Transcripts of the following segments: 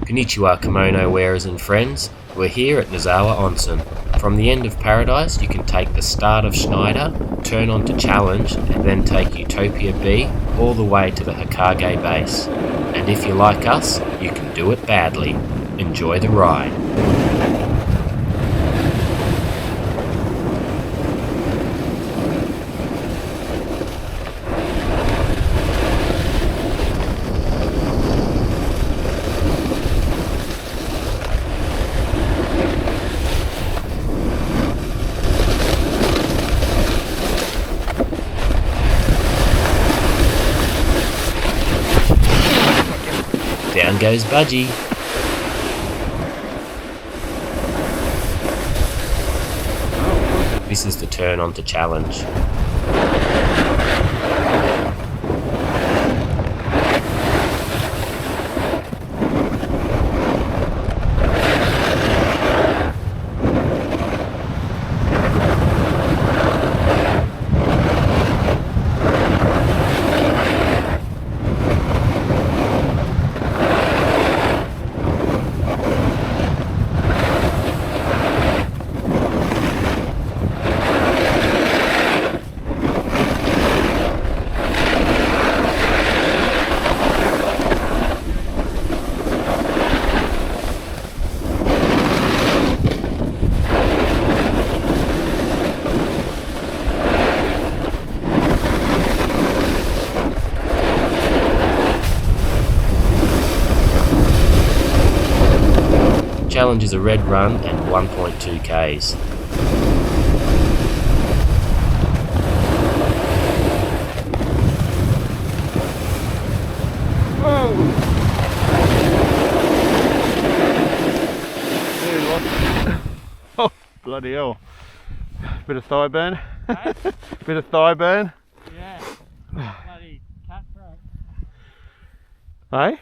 Konichiwa kimono wearers and friends, we're here at Nozawa Onsen. From the end of paradise you can take the start of Schneider, turn onto Challenge and then take Utopia B all the way to the Hikage base. And if you're like us, you can do it badly. Enjoy the ride. Down goes Budgie. This is the turn onto Challenge. Challenge is a red run and 1.2 Ks. Oh, bloody hell. Bit of thigh burn. Hey? Bit of thigh burn. Yeah. Bloody cutthroat. Hey?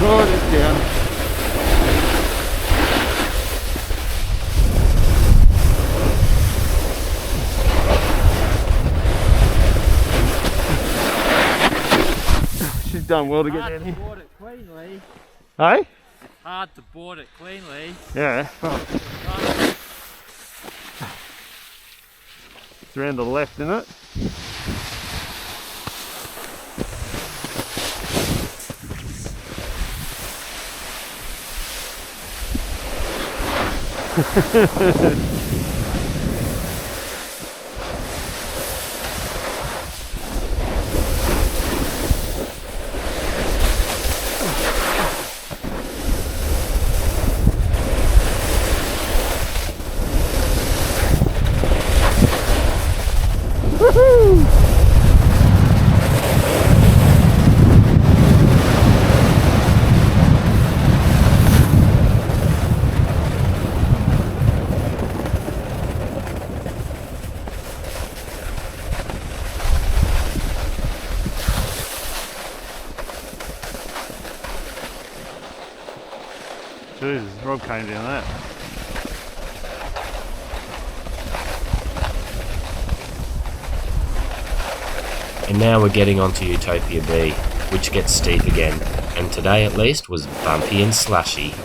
Oh, it's down. She's done well to get down here. Hard to board it cleanly. Hey? Hard to board it cleanly. Yeah. Oh. It's around the left, isn't it? Woohoo! Jesus, Rob came down that. And now we're getting onto Utopia B, which gets steep again, and today at least was bumpy and slushy.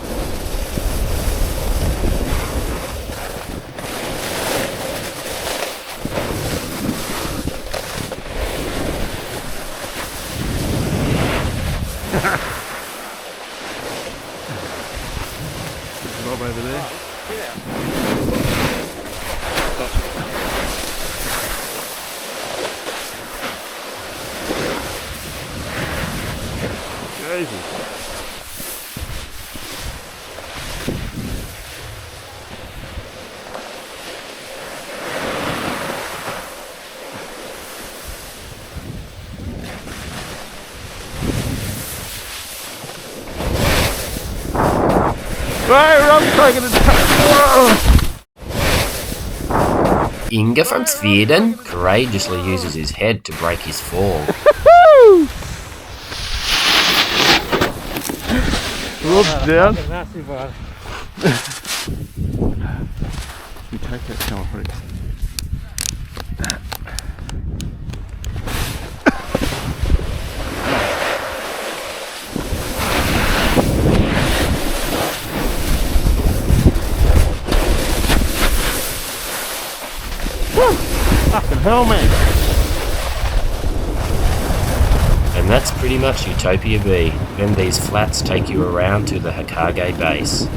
Rob over there. Jesus. I'm taking it. Whoa. Inga from Sweden courageously uses his head to break his fall. Whoops, down. Massive one. You take that camera, please. Fucking hell, man. And that's pretty much Utopia B. Then these flats take you around to the Hikage base.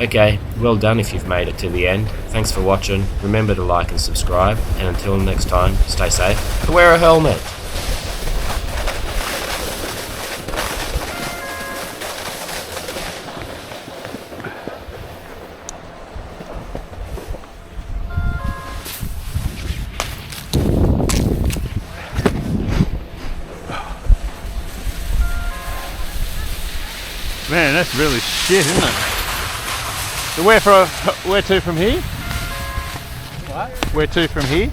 Okay, well done if you've made it to the end. Thanks for watching. Remember to like and subscribe, and until next time, stay safe. Wear a helmet. Man, that's really shit, isn't it? So where to from here? What? Where to from here?